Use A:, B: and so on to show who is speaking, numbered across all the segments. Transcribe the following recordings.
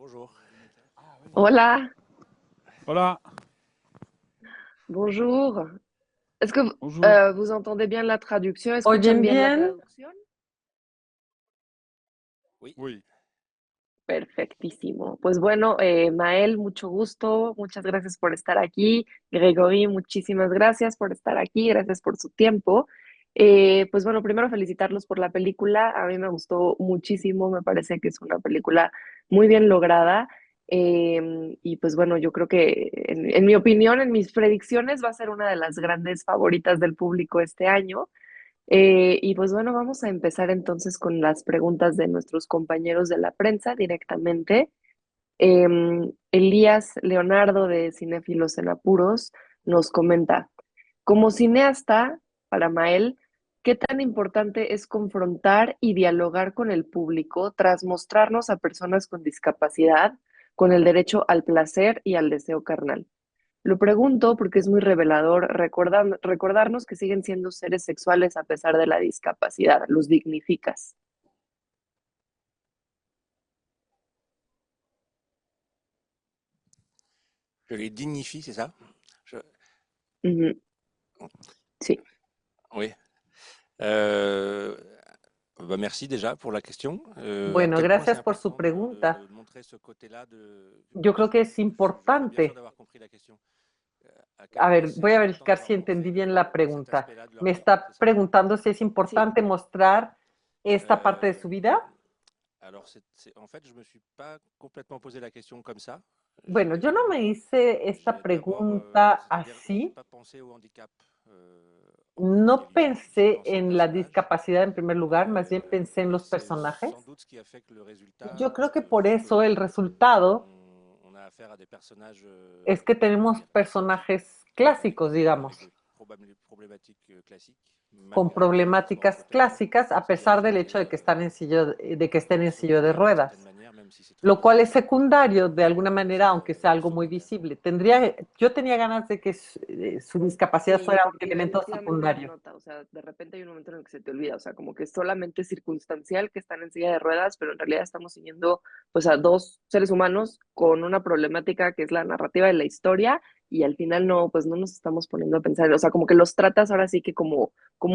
A: Bonjour.
B: Hola,
C: Hola,
B: bonjour. Est-ce que
C: bonjour.
B: vous entendez bien la traducción? ¿Escuchan
D: ¿Oyen
B: bien la
D: bien?
B: traducción?
A: Oui.
C: Oui.
B: Perfectísimo. Pues bueno, Mael, mucho gusto. Muchas gracias por estar aquí. Gregory, muchísimas gracias por estar aquí. Gracias por su tiempo. Pues bueno, primero felicitarlos por la película. A mí me gustó muchísimo. Me parece que es una película muy bien lograda. Y pues bueno, yo creo que en mi opinión, en mis predicciones, va a ser una de las grandes favoritas del público este año. Y pues bueno, vamos a empezar entonces con las preguntas de nuestros compañeros de la prensa directamente. Elías Leonardo de Cinéfilos en Apuros nos comenta, como cineasta, para Mael, ¿qué tan importante es confrontar y dialogar con el público tras mostrarnos a personas con discapacidad, con el derecho al placer y al deseo carnal? Lo pregunto porque es muy revelador recordarnos que siguen siendo seres sexuales a pesar de la discapacidad. Los dignificas.
A: Je les dignifie, c'est ça?
B: Ujú, sí.
A: Oui. Euh, merci déjà pour la question. À
D: Bueno,
A: quel point c'est
D: gracias por su
A: important
D: pregunta.
A: de montrer ce côté-là de...
D: Yo creo que es
A: Je suis pas sûr
D: importante.
A: d'avoir compris la question. À quel
D: A
A: point
D: ver, voy
A: c'est
D: a
A: important
D: verificar si
A: d'avoir
D: entendí
A: montré
D: bien la
A: cet
D: pregunta.
A: aspect-là de leur
D: Me
A: vie,
D: está
A: c'est ça?
D: preguntando si es
B: Sí.
D: importante mostrar esta parte de su vida.
A: Alors, en fait, je me suis pas complètement posé la question comme ça.
D: Bueno, yo no me hice esta
A: J'ai d'abord,
D: pregunta
A: c'est-à-dire, j'ai
D: así.
A: pas pensé au handicap en tant
D: No
A: qu'individu, j'ai
D: pensé
A: pensé au
D: en la
A: personnage.
D: discapacidad en primer lugar, más bien pensé en
A: Et
D: los
A: c'est
D: personajes.
A: sans doute ce qui a fait que le
D: Yo
A: résultat
D: creo que por
A: fait que
D: eso el resultado
A: on a affaire à des personnages,
D: es que
A: on va
D: tenemos
A: dire classiques,
D: personajes clásicos,
A: avec
D: digamos,
A: des problématiques classiques,
D: con
A: malgré leur handicap
D: problemáticas
A: peut-être,
D: clásicas, a
A: ce qui a
D: pesar
A: fait
D: del
A: que
D: hecho de que están en de que estén en silla de
A: secondaire d'une certaine
D: ruedas,
A: manière, même si c'est très
D: lo cual
A: visible.
D: es secundario de alguna manera,
A: C'est
D: aunque sea algo muy
A: secondaire.
D: visible. Yo tenía ganas de que su discapacidad
B: Sí,
D: fuera un
B: porque
D: elemento
B: efectivamente se
D: secundario.
B: nota, o sea, de repente hay un momento en el que se te olvida, o sea, como que es solamente circunstancial que están en silla de ruedas, pero en realidad estamos siguiendo, pues, a dos seres humanos con una problemática que es la narrativa de la historia y al final no, pues no nos estamos poniendo a pensar, o sea, como que los tratas ahora sí que como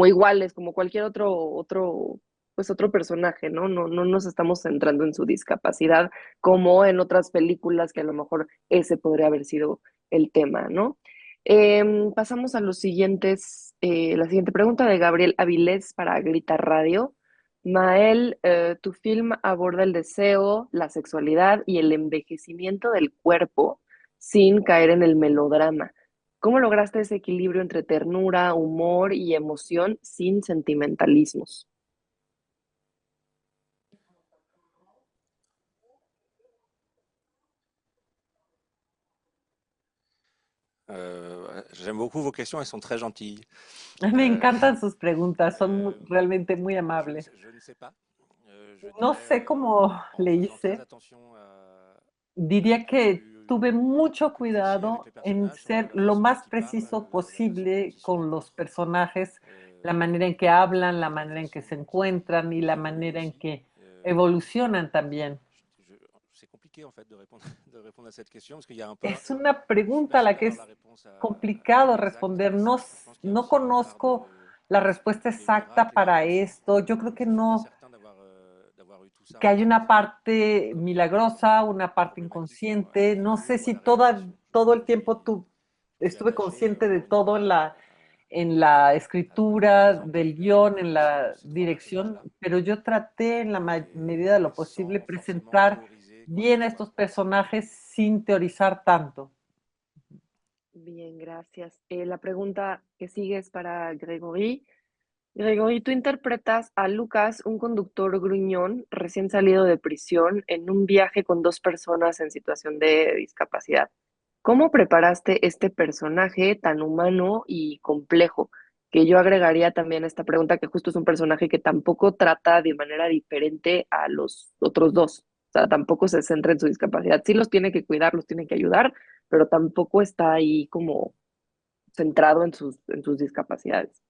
B: iguales, como cualquier pues otro personaje, ¿no? No nos estamos centrando en su discapacidad como en otras películas que a lo mejor ese podría haber sido el tema, ¿no? Pasamos a los siguientes, la siguiente pregunta de Gabriel Avilés para Grita Radio. Mael, tu film aborda el deseo, la sexualidad y el envejecimiento del cuerpo sin caer en el melodrama. ¿Cómo lograste ese equilibrio entre ternura, humor y emoción sin sentimentalismos?
A: J'aime beaucoup vos questions, elles sont très gentilles.
D: Me
A: Euh,
D: encantan sus preguntas, son
A: euh,
D: realmente muy amables.
A: je ne sais pas. Je
D: No
A: dirais,
D: sé cómo
A: en
D: le
A: faisant très
D: hice.
A: attention à
D: Diría
A: être le
D: que
A: plus,
D: tuve mucho
A: plus précis avec
D: cuidado
A: les
D: en
A: personnages,
D: ser
A: la
D: lo
A: façon dont
D: más
A: ils parlent,
D: preciso
A: la façon dont
D: posible
A: ils se
D: con los
A: rencontrent,
D: personajes, la
A: euh,
D: manera en que hablan, la
A: la
D: manera en que
A: façon
D: se
A: dont
D: encuentran y
A: ils
D: la
A: évoluent
D: manera en
A: aussi.
D: que evolucionan también.
A: C'est compliqué en fait de répondre, de répondre à cette question parce qu'il y a un peu,
D: Es una
A: je suis
D: pregunta
A: pas
D: a
A: sûr
D: la que
A: d'avoir la
D: es
A: réponse
D: complicado
A: exacte.
D: responder. No,
A: Je pense qu'il y a
D: no
A: aussi une part
D: conozco la respuesta
A: des
D: exacta
A: miracles et de
D: para
A: chance.
D: esto. Yo creo que
A: Je suis pas
D: no,
A: certain d'avoir eu tout ça
D: que
A: en
D: hay
A: tête,
D: una parte
A: comme
D: milagrosa, una parte
A: problématiquement
D: inconsciente. No sé
A: individuelle ou à
D: si
A: la réalisation.
D: todo el tiempo
A: Je suis
D: estuve
A: attaché
D: consciente de
A: encore une
D: todo
A: fois
D: en la
A: à la
D: escritura,
A: mise en
D: del
A: bouche
D: guión, en
A: de
D: la
A: ces trois
D: dirección,
A: personnages-là,
D: pero yo traté en la medida de lo posible
A: sans forcément
D: presentar
A: théoriser quoi que ce
D: bien a
A: soit.
D: estos personajes sin teorizar tanto.
B: Bien, gracias. La pregunta que sigue es para Gregory. Gregory, tú interpretas a Lucas, un conductor gruñón recién salido de prisión en un viaje con dos personas en situación de discapacidad. ¿Cómo preparaste este personaje tan humano y complejo? Que yo agregaría también a esta pregunta que justo es un personaje que tampoco trata de manera diferente a los otros dos. O sea, tampoco se centra en su discapacidad. Sí los tiene que cuidar, los tiene que ayudar, pero tampoco está ahí como centrado en sus discapacidades.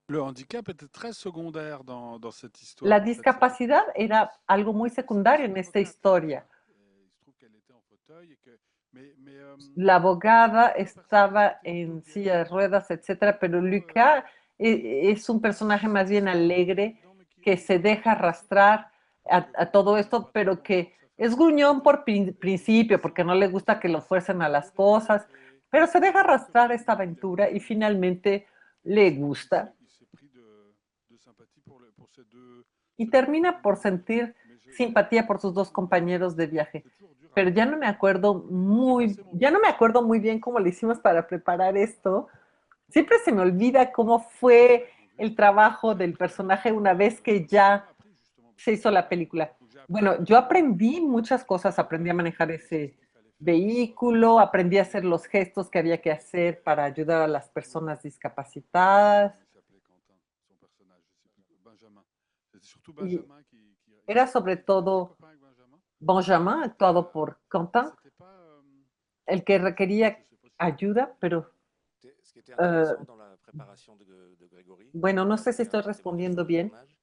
C: Le handicap était très secondaire dans cette
D: La
C: histoire, en fait.
D: discapacidad era algo muy secundario en esta historia.
C: Il se trouve qu'elle était en fauteuil et que...
D: La abogada
C: c'est pas un personnage
D: estaba
C: qui était
D: en
C: plutôt
D: silla de
C: guerrier.
D: ruedas, etcétera, pero Lucas es un personaje más bien alegre que se deja arrastrar a todo esto, pero que es gruñón por principio, porque no le gusta que lo fuercen a las cosas, pero se deja arrastrar a esta aventura y finalmente le gusta
C: Il s'est pris de sympathie pour
D: y
C: ces deux
D: termina por
C: compagnons de vie.
D: sentir
C: Mais
D: simpatía por sus dos compañeros de viaje.
C: c'est toujours dur à
D: Pero
C: voir.
D: ya no me acuerdo muy bien cómo le hicimos para preparar esto. Siempre se me olvida cómo fue el trabajo del personaje una vez que ya se hizo la película. Bueno, yo aprendí muchas cosas, aprendí a manejar ese vehículo, aprendí a hacer los gestos que había que hacer para ayudar a las personas discapacitadas.
C: Il s'appelait Quentin, son personnage, je sais plus, Benjamin. C'était surtout
D: Y
C: Benjamin
D: era sobre
C: était
D: todo
C: copain avec Benjamin.
D: Benjamin, actuado por Quentin,
C: C'était pas,
D: el que requería
C: je sais pas si
D: ayuda, pero
A: Ce qui était
D: euh,
A: intéressant dans la préparation de Grégory,
D: bueno, no sé si
A: c'était
D: estoy
A: témoigner sur
D: respondiendo
A: le
D: bien.
A: tournage,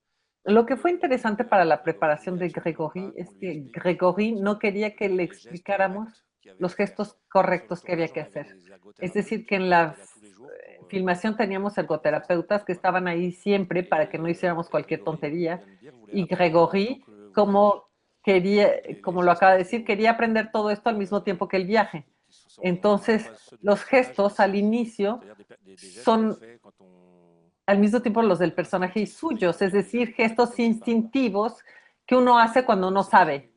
D: Lo
A: c'est
D: que fue interesante
A: que
D: para la
A: Grégory
D: preparación
A: voulait
D: de
A: absolument
D: Grégory
A: pas
D: es
A: qu'on lui
D: que
A: explique
D: Grégory no quería que le
A: les gestes
D: explicáramos
A: corrects qu'il y avait
D: los
A: à faire.
D: gestos
A: Sur le
D: correctos que había
A: tournage,
D: que
A: on avait
D: hacer.
A: des
D: Es
A: ergothérapeutes
D: decir, que en
A: qui
D: la
A: étaient là tous les jours
D: filmación teníamos
A: pour faire ça
D: ergoterapeutas que
A: n'importe quoi.
D: estaban ahí siempre para que no hiciéramos
A: Et
D: cualquier
A: Grégory, comme il
D: tontería.
A: vient de dire, voulait
D: Y
A: apprendre en même temps
D: Grégory,
A: que le voyage
D: como quería,
A: les
D: como lo
A: gestes
D: acaba de
A: qu'il
D: decir,
A: faut,
D: quería aprender todo esto al mismo tiempo que el viaje.
A: qui sont à la
D: Entonces,
A: fois ceux du
D: los
A: personnage et
D: gestos al
A: aussi,
D: inicio
A: c'est-à-dire des gestes qu'on
D: son
A: fait quand
D: al mismo tiempo los del personaje y
A: instinctifs,
D: suyos,
A: c'est-à-dire
D: es
A: quand on
D: decir,
A: ne
D: gestos
A: connaît pas.
D: instintivos que uno hace cuando no sabe.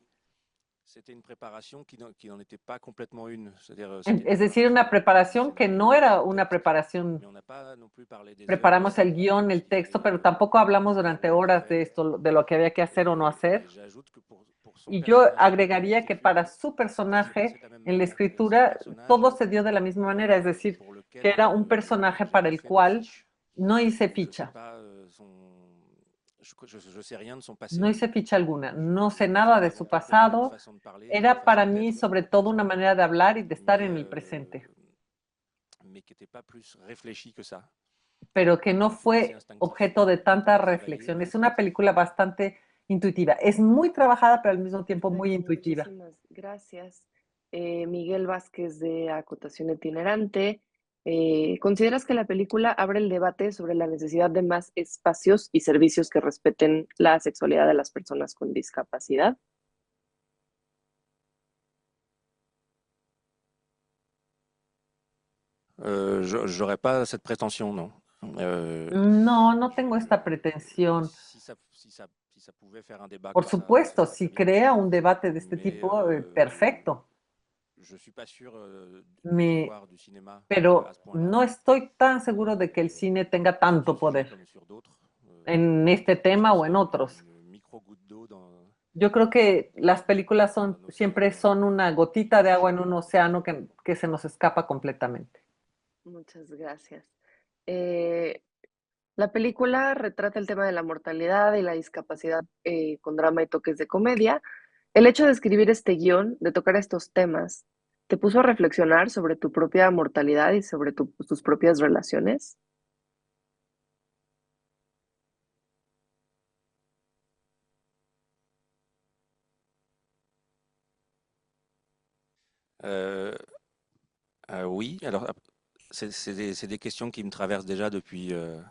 A: C'était une préparation qui n'en était pas complètement une. C'est-à-dire,
D: Es decir, una preparación que no era una preparación.
A: mais on n'a pas non plus parlé des heures
D: Preparamos el guión, el
A: qu'il
D: texto,
A: fallait
D: pero tampoco hablamos durante horas de
A: faire.
D: esto, de lo que había que hacer o no hacer.
A: Et j'ajoute que pour son
D: Y yo
A: personnage dans
D: agregaría que
A: l'écriture,
D: para su
A: ça s'est passé
D: personaje
A: de la même
D: en la
A: manière. C'est un
D: escritura
A: personnage
D: todo se dio de la misma manera, es decir,
A: pour
D: que
A: lequel
D: era un personaje
A: j'ai
D: para
A: pas
D: el
A: fait de
D: cual
A: fiche.
D: no hice
A: Je sais
D: ficha,
A: pas je sais rien de son passé.
D: no hice ficha alguna, no sé
A: C'était
D: nada de
A: avant
D: su
A: tout pour moi une
D: pasado,
A: façon de parler, une
D: era para
A: façon
D: mí
A: d'être
D: sobre
A: au
D: todo una
A: personnage.
D: manera de hablar y de estar
A: Mais,
D: en el presente,
A: mais qui n'était pas plus réfléchi que ça.
D: pero que no
A: Assez
D: fue
A: instinctif.
D: objeto de tanta
A: Travaillé.
D: reflexión. Es una película bastante intuitiva, es muy trabajada, pero al mismo tiempo muy
B: Perfecto,
D: intuitiva.
B: muchísimas gracias. Miguel Vázquez de Acotación Itinerante. ¿Consideras que la película abre el debate sobre la necesidad de más espacios y servicios que respeten la sexualidad de las personas con discapacidad?
A: J'aurais pas cette prétention, non.
D: No, no tengo esta pretensión.
A: Si ça pouvait faire un débat
D: Por
A: comme ça,
D: supuesto,
A: ce
D: si
A: serait bien.
D: crea un debate de este
A: Mais,
D: tipo, perfecto.
A: Je suis pas sûr
D: Me-
A: pouvoir du cinéma
D: Pero
A: à ce point-là.
D: no estoy tan seguro de que el cine tenga tanto
A: Sur ce sujet
D: poder
A: comme sur d'autres,
D: en este tema o en otros.
A: une micro-goutte d'eau
D: Yo creo que las películas
A: océan.
D: siempre son una gotita de agua en un océano que se nos escapa completamente.
B: Muchas gracias. La película retrata el tema de la mortalidad y la discapacidad con drama y toques de comedia. El hecho de escribir este guión, de tocar estos temas, ¿te puso a reflexionar sobre tu propia mortalidad y sobre tus propias relaciones?
A: Oui, alors c'est des questions qui me traversent déjà depuis que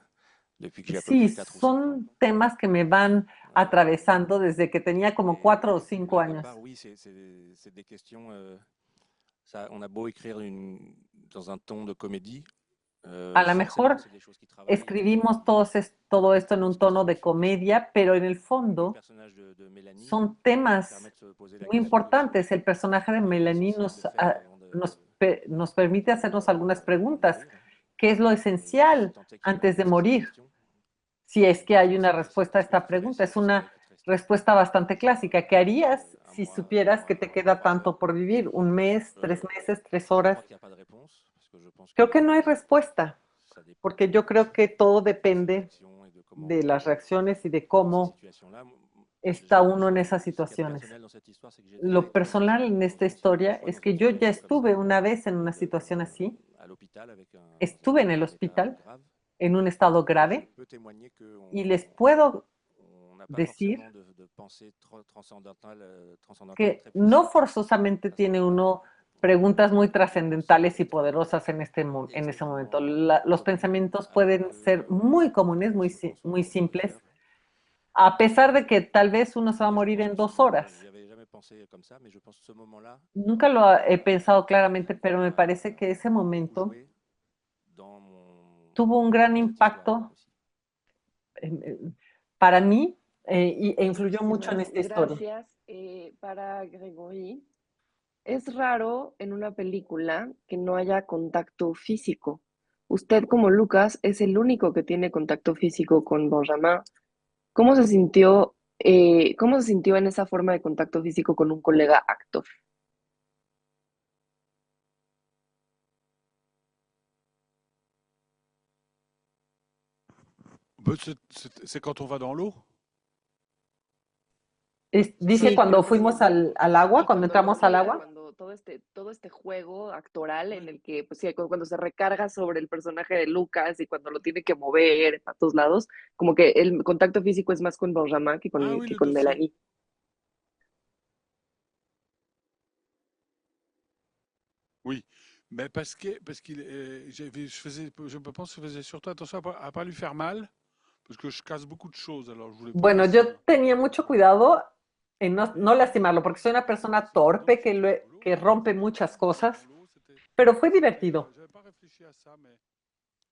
A: j'ai à peu
D: Sí,
A: près 4 ou 5 ans.
D: son temas que me van atravesando desde que tenía como 4 o 5
A: Quelque
D: años.
A: part, oui, c'est des questions. On a beau écrire dans un ton de comédie.
D: A lo
A: Forcément,
D: mejor
A: c'est des choses qui travaillent.
D: escribimos todo esto en un tono de comedia, pero en el
A: Le
D: fondo
A: personnage de Mélanie
D: son temas
A: permet de se poser la
D: muy
A: question
D: importantes. El personaje de
A: de
D: Melanie
A: l'essentiel de faire avant
D: nos permite hacernos algunas preguntas.
A: mourir.
D: ¿Qué es lo esencial
A: Si tant est qu'il y ait une
D: antes de
A: réponse à cette
D: morir?
A: question.
D: Si es que hay una
A: C'est
D: respuesta a
A: ce que
D: esta
A: tu ferais
D: pregunta. Es
A: si
D: una
A: ça devait te rester
D: respuesta bastante clásica. ¿Qué harías
A: un
D: si
A: mois,
D: supieras que te queda tanto por vivir? ¿Un mes, 3 meses, 3
A: Je
D: horas?
A: crois qu'il n'y a pas de réponse, parce que je pense
D: Creo que no hay respuesta,
A: ça dépend
D: porque yo creo que todo
A: des
D: depende
A: réactions et de comment
D: de las reacciones y de
A: ces
D: cómo
A: situations-là.
D: está uno en esas
A: Ce qui est
D: situaciones.
A: personnel dans cette histoire, c'est que j'ai déjà
D: Lo
A: été
D: personal en esta
A: dans
D: historia
A: fois
D: es
A: dans
D: que
A: une
D: yo ya
A: situation comme
D: estuve
A: ça,
D: una vez en una situación así.
A: à l'hôpital avec
D: Estuve en
A: dans
D: el
A: un état
D: hospital
A: grave.
D: en un estado grave
A: Je peux témoigner qu'on
D: y les puedo
A: on n'a pas
D: decir
A: forcément de pensée transcendantale
D: que
A: très
D: no
A: précise
D: forzosamente
A: à ce
D: tiene
A: moment-là.
D: uno
A: On
D: preguntas muy
A: pense
D: trascendentales y
A: peut-être
D: poderosas en en ese momento.
A: extrêmement
D: Los
A: commun,
D: pensamientos
A: alors
D: pueden ser muy comunes,
A: que se
D: muy
A: concentre
D: simples,
A: ailleurs.
D: a pesar de que tal vez uno se va a
A: Et je
D: morir
A: pense
D: en
A: que ce
D: 2 horas.
A: j'y avais jamais pensé comme ça, mais je pense que ce moment-là
D: Nunca lo he pensado claramente, pero me
A: a
D: parece que ese
A: beaucoup
D: momento
A: joué dans
D: tuvo un gran
A: dans cette histoire
D: impacto
A: aussi.
D: para mí e influyó mucho en
B: Muchísimas
D: esta historia.
B: gracias. Para Gregory, es raro en una película que no haya contacto físico. Usted, como Lucas, es el único que tiene contacto físico con Benjamin. Cómo se sintió en esa forma de contacto físico con un colega actor?
C: C'est quand on va dans l'eau?
D: Dice
B: Sí,
D: cuando
B: creo que sí.
D: fuimos al agua,
B: Sí,
D: cuando
B: cuando lo
D: entramos al
B: juega,
D: agua.
B: cuando todo este juego actoral en el que, pues sí, cuando se recarga sobre el personaje de Lucas y cuando lo tiene que mover a todos lados, como que el contacto físico es más con Benjamin
C: Ah oui,
B: que
C: le
B: con
C: dossier.
B: Melanie.
C: Oui, mais parce qu'il je me pense que je faisais surtout attention à pas lui faire mal, parce que je casse beaucoup de choses, alors je voulais pas
D: Bueno,
C: qu'il
D: yo
C: se...
D: tenía mucho cuidado en no lastimarlo, porque soy una persona torpe que rompe muchas cosas, pero fue divertido
C: J'avais pas réfléchi à ça, mais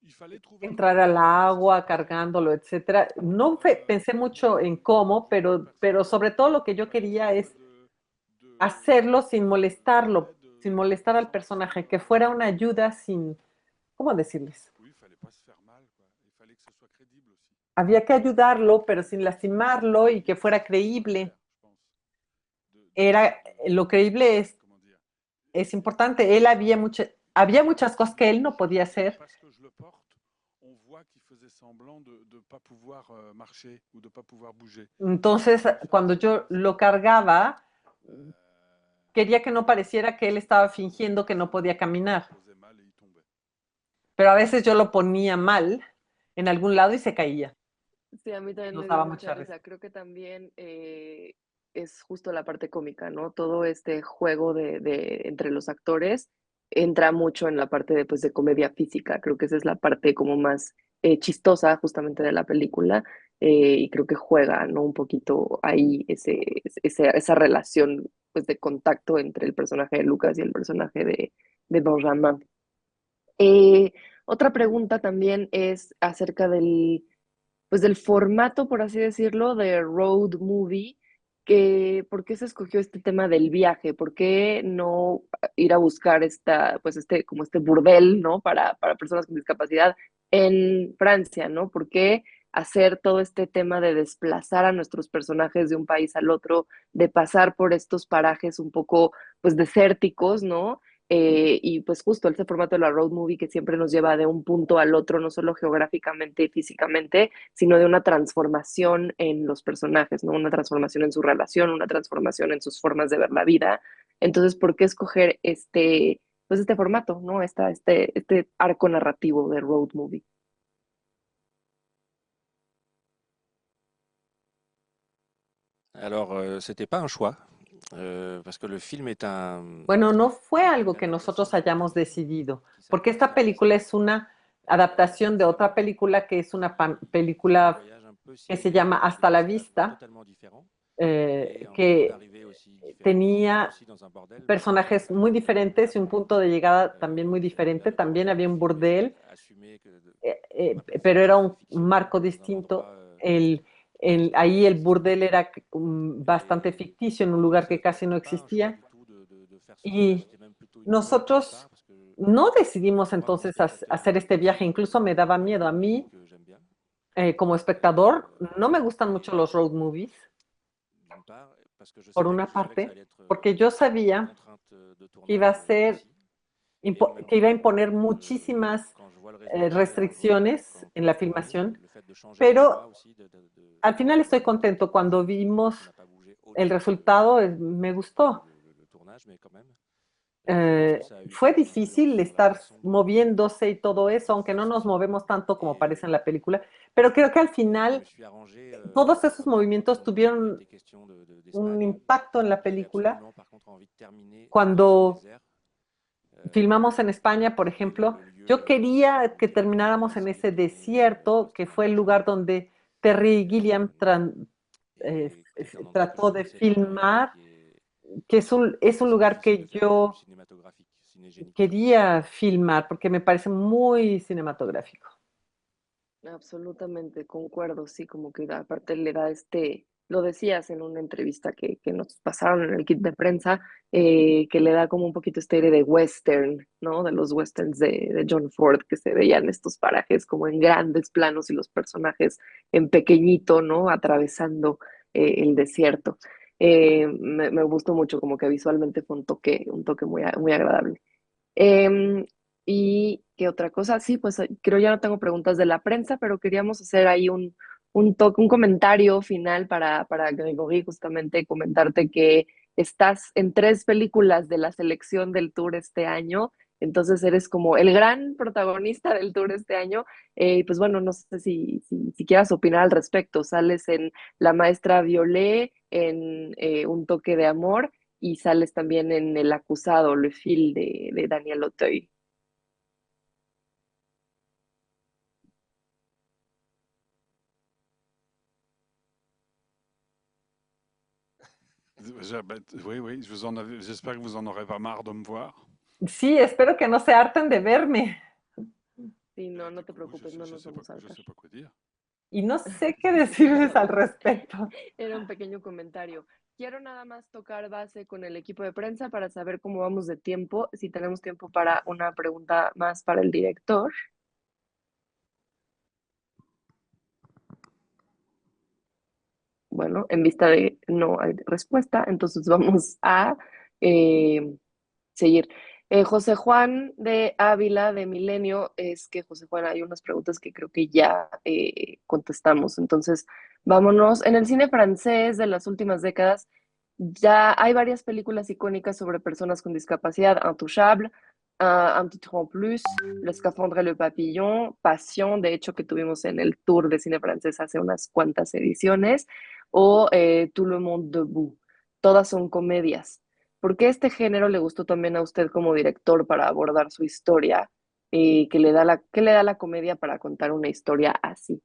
C: il fallait trouver un
D: entrar al
C: moyen
D: agua,
C: précisément
D: cargándolo, etcétera. No pensé mucho en cómo, pero sobre todo lo que yo quería es hacerlo sin molestarlo, sin molestar al personaje, que fuera una ayuda sin, ¿cómo decirles?
C: Oui, il fallait pas se faire mal, quoi. Il fallait que ce soit crédible aussi.
D: Había que ayudarlo, pero sin lastimarlo y que fuera creíble.
C: Je pense.
D: Era, lo creíble
C: Comment dire?
D: es importante. Había muchas cosas que él no podía hacer.
C: Parce que je le porte, on voit qu'il faisait semblant de ne pas pouvoir marcher ou de ne pas pouvoir bouger.
D: Entonces, cuando yo lo cargaba, quería que no pareciera que él estaba fingiendo que no podía caminar.
C: Posait mal et il tombait.
D: Pero a veces yo lo ponía mal en algún lado y se caía.
B: Sí, a mí también
D: Nos
B: me dio
D: daba
B: mucha
D: mucha risa.
B: risa. Creo que también es justo la parte cómica, ¿no? Todo este juego entre los actores entra mucho en la parte de, pues, de comedia física. Creo que esa es la parte como más chistosa justamente de la película y creo que juega, ¿no? Un poquito ahí esa relación, pues, de contacto entre el personaje de Lucas y el personaje de Benjamin. Eh, Otra pregunta también es acerca pues del formato, por así decirlo, de road movie, ¿por qué se escogió este tema del viaje? ¿Por qué no ir a buscar pues como este burdel, ¿no? Para personas con discapacidad en Francia, ¿no? ¿Por qué hacer todo este tema de desplazar a nuestros personajes de un país al otro, de pasar por estos parajes un poco, pues, desérticos, ¿no? Y pues justo ese formato de la road movie que siempre nos lleva de un punto al otro, no solo geográficamente y físicamente, sino de una transformación en los personajes, ¿no? Una transformación en su relación, una transformación en sus formas de ver la vida. Entonces, ¿por qué escoger pues este formato, ¿no? Este arco narrativo de road movie?
A: Alors, c'était pas un choix, parce que le film est
D: Bueno, no fue
A: une
D: algo que
A: adaptation
D: nosotros
A: d'une autre
D: hayamos
A: film
D: decidido,
A: qui
D: porque
A: s'appelle
D: esta
A: Hasta la
D: película
A: Vista.
D: es una adaptación de otra película que es una
A: C'est un
D: película
A: voyage un peu
D: que se
A: similaire
D: llama
A: avec des
D: Hasta la
A: personnages
D: Vista,
A: totalement différents et un point
D: que
A: d'arrivée aussi différent,
D: tenía
A: aussi dans un bordel, mais
D: personajes muy diferentes y un punto de llegada también muy
A: il
D: diferente.
A: avait
D: También
A: compris que
D: había
A: le
D: un
A: film était
D: burdel,
A: assumé, que ma
D: pero
A: personne
D: era
A: serait
D: un
A: fictionnelle
D: marco
A: dans un endroit
D: distinto. Ahí el burdel era bastante
A: et
D: ficticio, en un lugar que casi no
A: c'était pas un choix
D: existía.
A: du tout de faire ce voyage,
D: Y
A: c'était même plutôt une peur de ma
D: nosotros
A: part parce que
D: no decidimos
A: moi, comme
D: entonces
A: spectateur,
D: hacer este viaje, incluso me daba
A: c'est
D: miedo.
A: pas
D: A
A: un film
D: mí,
A: que j'aime bien.
D: como
A: Euh,
D: espectador, no me gustan mucho
A: et
D: los road movies,
A: d'une part, parce que
D: por una
A: je savais que ça
D: parte,
A: allait être
D: porque yo
A: une
D: sabía
A: contrainte de
D: que iba a
A: tournage
D: ser,
A: aussi, et en même
D: que iba a
A: temps,
D: imponer muchísimas
A: quand je vois le résultat et
D: restricciones en
A: quand
D: la
A: je le voyais,
D: filmación,
A: le fait de changer
D: pero
A: d'endroit aussi,
D: al final estoy contento. Cuando
A: on
D: vimos
A: n'a pas bougé
D: el
A: autant
D: resultado, me
A: que
D: gustó.
A: le tournage, mais quand même.
D: fue difícil estar moviéndose y todo eso, aunque no nos movemos tanto como parece en la película, pero creo que al final todos esos movimientos tuvieron un impacto en la película. Cuando filmamos en España, por ejemplo, yo quería que termináramos en ese desierto, que fue el lugar donde Terry Gilliam trató de filmar, que es un lugar que yo quería filmar porque me parece muy cinematográfico.
B: Absolutamente, concuerdo, sí, como que aparte le da lo decías en una entrevista que nos pasaron en el kit de prensa, que le da como un poquito este aire de western, ¿no? De los westerns de John Ford, que se veían estos parajes como en grandes planos y los personajes en pequeñito, ¿no? Atravesando el desierto. Me gustó mucho, como que visualmente fue un toque muy agradable. Em, ¿Y qué otra cosa? Sí, pues creo ya no tengo preguntas de la prensa, pero queríamos hacer ahí un comentario final para Gregory, justamente comentarte que estás en 3 películas de la selección del tour este año, entonces eres como el gran protagonista del tour este año. Y pues bueno, no sé si quieras opinar al respecto. Sales en La Maestra Violet, en Un Toque de Amor y sales también en El Acusado, Le Fil de Daniel Auteuil.
C: Oui, oui, j'espère que vous en aurez pas marre de me voir.
D: Sí, espero que no se harten de verme.
B: Sí, no, no
C: Du
B: te
C: coup,
B: preocupes, no nos vamos a
C: je
B: hartar.
C: sais pas quoi dire.
D: Y no sé qué decirles al respecto.
B: Era un pequeño comentario. Quiero nada más tocar base con el equipo de prensa para saber cómo vamos de tiempo, si tenemos tiempo para una pregunta más para el director. Bueno, en vista de no hay respuesta, entonces vamos a eh, seguir. José Juan de Ávila de Milenio, es que José Juan, hay unas preguntas que creo que ya contestamos. Entonces, vámonos. En el cine francés de las últimas décadas, ya hay varias películas icónicas sobre personas con discapacidad: Intouchable, Un Petit en Plus, Le Scaphandre et le Papillon, Passion, de hecho, que tuvimos en el tour de cine francés hace unas cuantas ediciones, o Tout le monde debout. Todas son comedias. ¿Por qué este género le gustó también a usted como director para abordar su historia? ¿Qué le da la comedia para contar una historia así?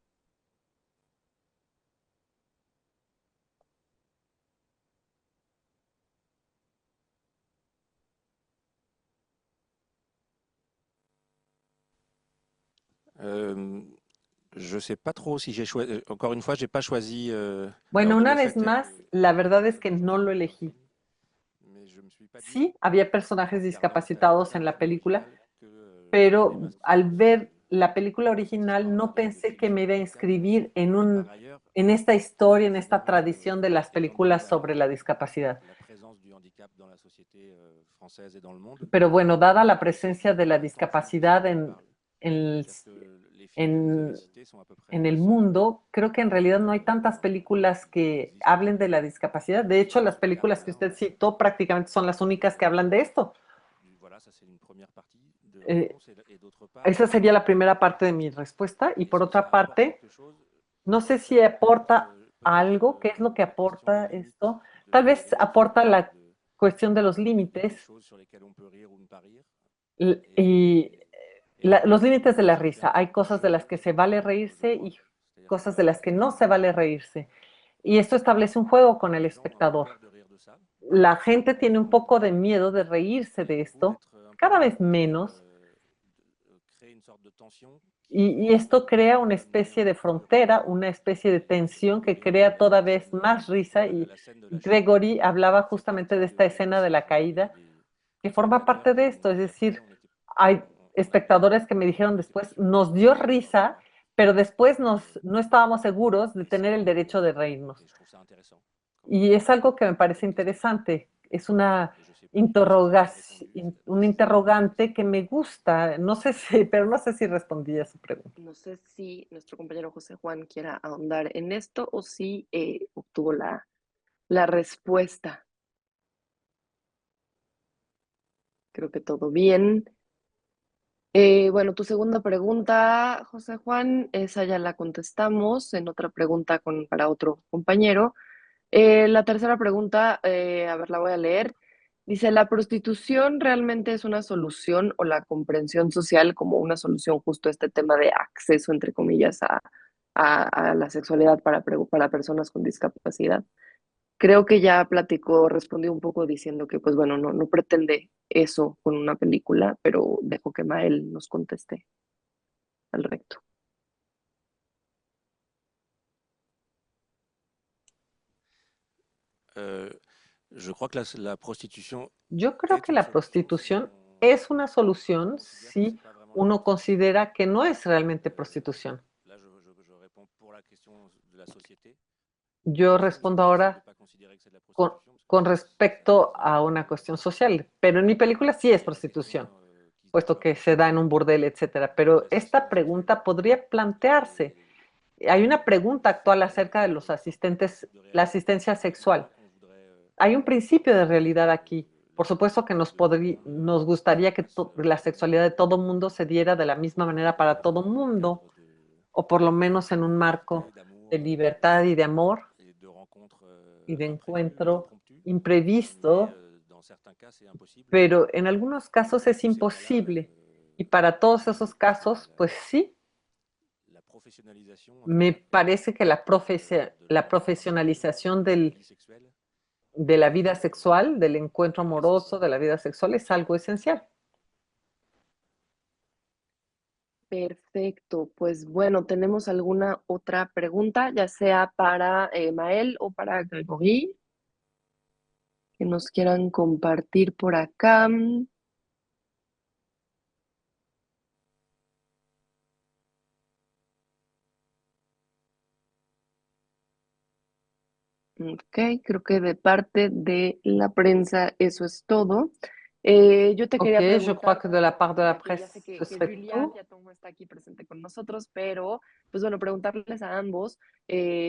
A: Euh, je sais pas trop si j'ai choisi. Encore une fois, j'ai pas choisi.
D: Bueno,
A: Alors de
D: una
A: le
D: vez
A: fait
D: más,
A: que
D: la verdad es que
A: je
D: no lo
A: sois dans le
D: elegí.
A: film, mais je me suis pas dit
D: Sí, había personajes
A: en regardant
D: discapacitados
A: la
D: en la
A: version
D: película,
A: originale que j'allais
D: pero al
A: m'inscrire
D: ver la película
A: dans cette histoire
D: original no
A: de
D: pensé que me iba a
A: félicité musicale.
D: inscribir
A: Et par ailleurs,
D: en esta historia, en esta
A: évidemment,
D: tradición de las
A: étant donné
D: películas sobre la discapacidad.
A: la présence du handicap dans la société française et dans le monde,
D: Pero bueno, dada la
A: c'est
D: presencia de la
A: autant de films qui
D: discapacidad
A: me parlent.
D: en el,
A: C'est-à-dire que les films que vous avez
D: en,
A: cités sont à peu près
D: en
A: les
D: el
A: seuls
D: mundo, creo que en realidad no hay tantas películas
A: qui
D: que
A: existent
D: hablen de la discapacidad. De hecho, las películas que usted citó prácticamente son las únicas que hablan de esto.
A: Voilà, ça c'est une première partie de
D: Eh,
A: réponse. Et d'autre part,
D: Esa sería la primera parte de mi respuesta. Y
A: est-ce
D: por
A: que
D: otra
A: ça apporte
D: parte,
A: quelque chose?
D: no sé
A: Ça
D: si
A: apporte
D: aporta
A: peut-être
D: algo. ¿Qué es lo que
A: la question des
D: aporta
A: limites
D: esto?
A: de
D: Tal
A: la
D: vez
A: réalisation,
D: aporta la cuestión de los
A: des
D: límites
A: choses sur lesquelles on peut rire ou ne pas rire.
D: y
A: Et, et en
D: los
A: même temps,
D: límites de la
A: ça devient
D: risa.
A: un
D: Hay
A: peu
D: cosas de
A: cliché,
D: las que se vale
A: je
D: reírse
A: crois.
D: y
A: C'est-à-dire
D: cosas de las que no se
A: que
D: vale reírse. Y esto establece un juego con el
A: les gens ont
D: espectador.
A: peur de rire de ça.
D: La gente tiene un poco de
A: Et,
D: miedo de reírse
A: et
D: de
A: du coup,
D: esto,
A: d'être un peu
D: cada
A: dans la
D: vez
A: frontière,
D: menos,
A: créer une sorte de tension
D: y
A: qui
D: esto crea una
A: donnerait
D: especie de
A: encore plus de rire.
D: frontera, una especie de
A: Et c'est
D: tensión que
A: l'occasion de
D: crea
A: regarder
D: toda vez más risa. Y
A: la scène de la chute.
D: Gregory hablaba
A: Ça fait
D: justamente de
A: partie
D: esta escena de
A: aussi
D: la
A: du jeu. Il y a
D: caída,
A: des
D: que forma
A: spectateurs
D: parte de
A: qui m'ont
D: esto. Es
A: dit après,
D: decir, hay
A: on a ri,
D: espectadores que me dijeron
A: on n'était pas
D: después,
A: sûr
D: nos
A: de
D: dio
A: savoir si on
D: risa,
A: rirait.
D: pero después
A: Et,
D: no estábamos seguros de
A: et
D: tener el derecho de reírnos.
A: je trouve ça intéressant
D: Y es algo que me parece
A: comme question.
D: interesante. Es una
A: Et je sais pas du coup si j'y ai répondu.
D: un interrogante que me gusta. No sé si, pero no sé si respondí a su pregunta.
B: No sé si nuestro compañero José Juan quiera ahondar en esto o si obtuvo la respuesta. Creo que todo bien. Bueno, tu segunda pregunta, José Juan, esa ya la contestamos en otra pregunta para otro compañero. La tercera pregunta, a ver, la voy a leer. Dice, ¿la prostitución realmente es una solución o la comprensión social como una solución justo a este tema de acceso, entre comillas, a la sexualidad para personas con discapacidad? Creo que ya respondió un poco diciendo que, pues bueno, no pretende eso con una película, pero dejo que Mael nos conteste al recto.
A: Je crois que la prostitution
D: Yo creo que la prostitución
A: si
D: es una solución si uno considera que no es realmente prostitución.
A: là je réponds pour la question de la société.
D: Yo respondo ahora con, con respecto a una cuestión social, pero en mi película sí es prostitución, puesto que se da en un burdel, etcétera. Pero esta pregunta podría plantearse. Hay una pregunta actual acerca de los asistentes, la asistencia sexual. Hay un principio de realidad aquí. Por supuesto que nos gustaría que la sexualidad de todo mundo se diera de la misma manera para todo mundo, o por lo menos en un marco de libertad y de amor y de encuentro imprevisto, pero en algunos casos es imposible. Y para todos esos casos, pues sí, me parece que la profesionalización de la vida sexual, del encuentro amoroso, de la vida sexual, es algo esencial.
B: Perfecto, pues bueno, ¿tenemos alguna otra pregunta, ya sea para Mael o para Gregory, que nos quieran compartir por acá? Ok, creo que de parte de la prensa eso es todo. Yo te quería
D: Ok, je crois
B: preguntar,
D: que de la part de la
B: porque ya sé
D: presse, ce
B: que
D: serait
B: Julia
D: tout.
B: ya no está aquí presente con nosotros, pero pues bueno, preguntarles a ambos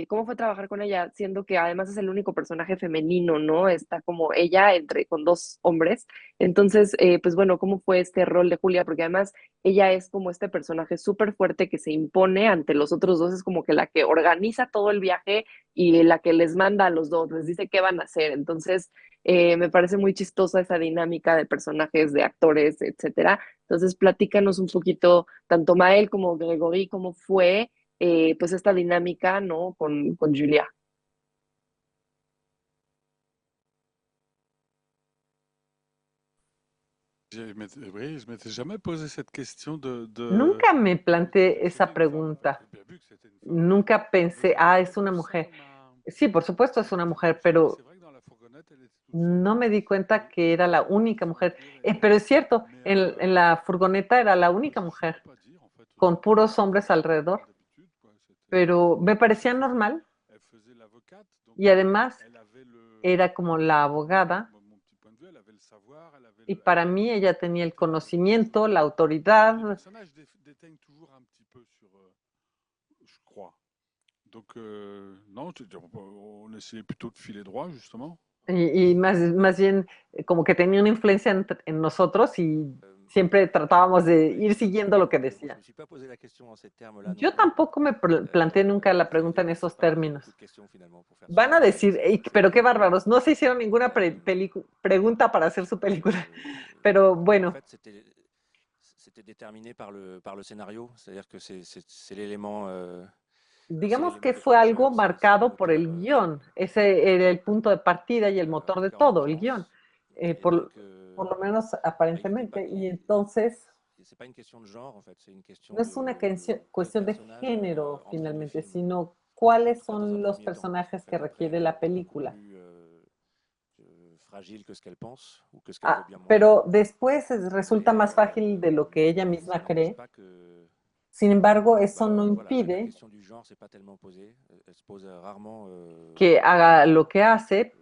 B: cómo fue trabajar con ella, siendo que además es el único personaje femenino, ¿no? Está como ella con dos hombres. Entonces, pues bueno, ¿cómo fue este rol de Julia? Porque además ella es como este personaje súper fuerte que se impone ante los otros dos, es como que la que organiza todo el viaje y la que les manda a los dos, les dice qué van a hacer. Entonces, me parece muy chistosa esa dinámica de personajes, de actores, etcétera. Entonces, platícanos un poquito, tanto Mael como Gregory, cómo fue pues esta dinámica, ¿no? Con Julia.
C: Oui, je m'étais jamais posé cette question
D: Nunca me planteé esa
C: c'était une femme.
D: pregunta.
C: J'ai bien vu que c'était une femme.
D: Nunca pensé, es una mujer. Sí, por supuesto es una mujer, pero
C: C'est vrai que dans la fourgonnette, elle était toute seule.
D: no me di cuenta que era la única mujer. Pero es cierto, en la furgoneta era la única
C: Je saurais
D: mujer,
C: pas dire, en fait.
D: con puros hombres
C: Comme
D: alrededor,
C: d'habitude, quoi.
D: pero me parecía normal
C: Elle faisait l'avocate, donc
D: y además
C: elle avait
D: era como la abogada
C: mon petit point de vue, elle avait le savoir,
D: y para mí ella tenía el conocimiento, la autoridad.
C: Les personnages déteignent toujours un petit peu sur, je crois. Donc, non, on essayait plutôt de filer droit, justement.
D: Y más bien como que tenía una influencia en nosotros y siempre tratábamos de ir siguiendo lo que
A: Je me
D: decía.
A: suis pas posé la question en ces termes-là non
D: Yo
A: plus.
D: tampoco me planteé nunca la pregunta en esos
A: C'est pas beaucoup
D: términos.
A: de questions finalement pour faire
D: Van a
A: ça.
D: decir, pero qué bárbaros, no se hicieron ninguna pregunta para hacer su película. Pero
A: En
D: bueno,
A: fait, c'était déterminé par le scénario, c'est-à-dire que c'est l'élément.
D: digamos que fue algo marcado por el guión. Ese era el punto de partida y el motor de todo, el guión. Por lo menos aparentemente. Y entonces
A: C'est pas une question de genre en fait, c'est une question
D: no es una
A: de
D: cuestión de
A: personnages
D: género
A: entrant dans le
D: finalmente,
A: film.
D: sino cuáles
A: En tout cas, dans un
D: son los
A: premier temps.
D: personajes que
A: Après,
D: requiere
A: elle
D: la
A: est beaucoup
D: película.
A: plus fragile que ce qu'elle pense ou que ce qu'elle veut bien montrer.
D: Pero después resulta
A: Mais,
D: más fácil de lo que ella misma
A: ça n'empêche
D: cree.
A: pas que
D: Sin embargo, eso no
A: voilà, la
D: impide
A: question du genre, c'est pas tellement posée. Elle se pose rarement.
D: que haga lo que hace.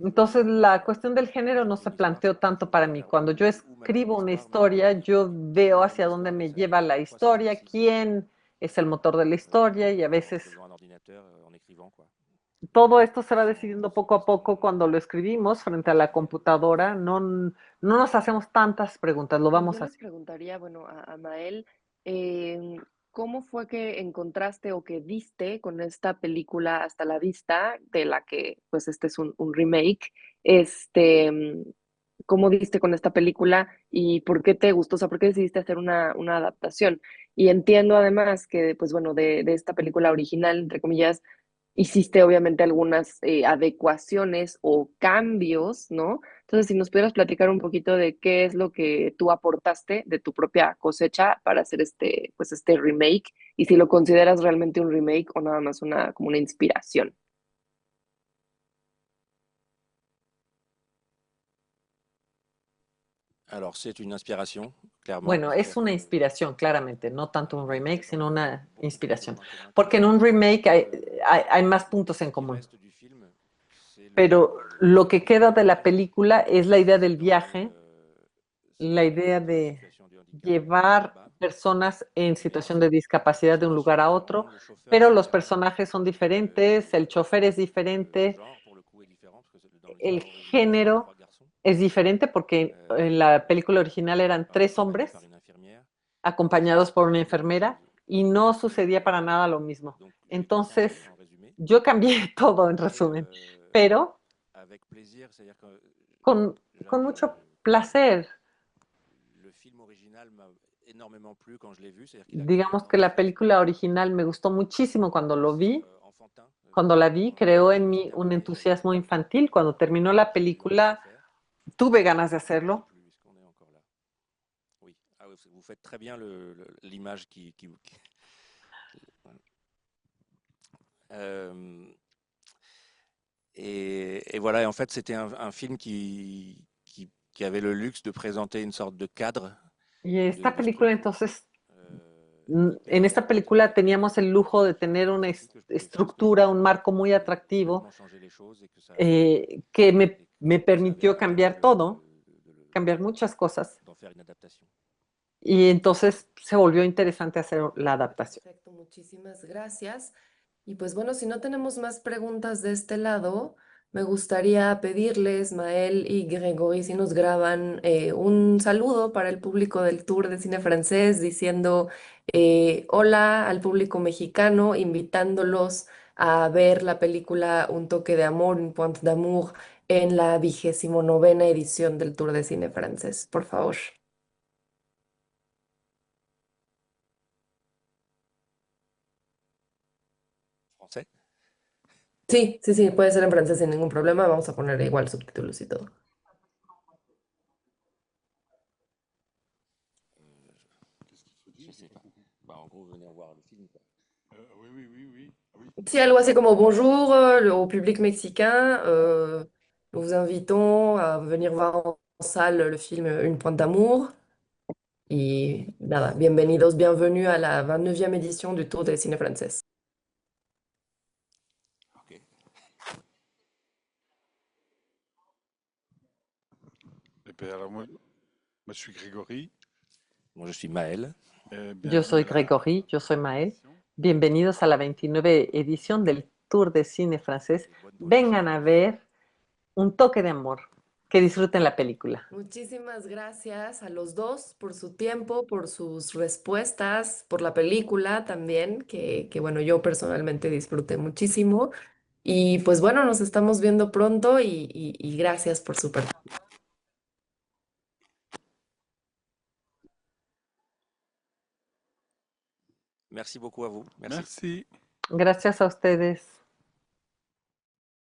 A: Je
D: Entonces, la cuestión del género no
A: raconte
D: se
A: une histoire,
D: planteó
A: c'est
D: tanto
A: plutôt
D: para mí.
A: faire
D: Cuando yo
A: ou mener une
D: escribo una
A: histoire,
D: historia, yo veo hacia dónde
A: l'histoire,
D: me
A: c'est
D: lleva la
A: pourquoi ça se
D: historia,
A: précise
D: quién es el motor de la historia y a
A: en
D: veces
A: devant un ordinateur, en écrivant quoi.
D: todo esto se va decidiendo poco a poco cuando lo escribimos frente a la computadora. No, no nos hacemos tantas preguntas, lo
B: Y yo
D: vamos
B: le
D: haciendo.
B: preguntaría, bueno, a Mael, ¿cómo fue que encontraste o que diste con esta película Hasta la Vista, de la que pues este es un remake? ¿Cómo diste con esta película y por qué te gustó? O sea, ¿por qué decidiste hacer una adaptación? Y entiendo además que, pues bueno, de esta película original, entre comillas, hiciste obviamente algunas adecuaciones o cambios, ¿no? Entonces, si nos pudieras platicar un poquito de qué es lo que tú aportaste de tu propia cosecha para hacer pues este remake, y si lo consideras realmente un remake o nada más como una inspiración.
A: Alors, c'est une inspiration, clairement.
D: Bueno, es una inspiración, claramente, no tanto un remake, sino una inspiración. Porque en un remake hay más puntos en común. Pero lo que queda de la película es la idea del viaje, la idea de llevar personas en situación de discapacidad de un lugar a otro, pero los personajes son diferentes, el chofer es diferente, el género es diferente porque en la película original eran 3 hombres acompañados por una enfermera y no sucedía para nada lo mismo. Entonces, yo cambié todo en resumen, pero con mucho placer. Digamos que la película original me gustó muchísimo cuando lo vi. Cuando la vi, creó en mí un entusiasmo infantil. Cuando terminó la película, tuve ganas de hacerlo.
A: Oui, ah, vous faites très bien l'image Euh, et voilà, et en fait, c'était un film qui avait le luxe de présenter une sorte de cadre
D: Y
A: et
D: esta
A: de
D: película,
A: structure
D: entonces,
A: hyper
D: en esta película teníamos el lujo de tener una estructura, un marco muy atractivo que me permitió cambiar todo, cambiar muchas cosas. Y entonces se volvió interesante hacer la adaptación.
E: Perfecto, muchísimas gracias. Y pues bueno, si no tenemos más preguntas de este lado, me gustaría pedirles, Mael y Gregory, si nos graban un saludo para el público del Tour de Cine Francés, diciendo hola al público mexicano, invitándolos a ver la película Un toque de amor, Un point d'amour, en la 29ª edición del Tour de Cine Francés, por favor.
A: français.
E: Sí, sí, sí, puede ser en francés sin ningún problema. Vamos a poner igual subtítulos y todo.
A: Je sais pas. Bah, en gros, venir voir le film, quoi.
C: Oui, oui, oui, oui. Oui.
E: Sí, algo así como bonjour au public mexicain. Nous vous invitons à venir voir en salle le film Une pointe d'amour. Y nada, bienvenidos, bienvenue à la 29e édition du Tour de Cine Francés.
A: Ok.
C: Et puis alors moi je suis Grégory.
A: Moi, je suis Maël.
D: Yo soy Gregory, yo soy Mael. Bienvenidos a la 29 edición del Tour de Cine Francés. Vengan a ver Un toque de amor. Que disfruten la película.
E: Muchísimas gracias a los dos por su tiempo, por sus respuestas, por la película también, que bueno, yo personalmente disfruté muchísimo. Y pues bueno, nos estamos viendo pronto y gracias por su participación.
A: Merci beaucoup à vous. Merci.
C: Merci.
D: Gracias a ustedes.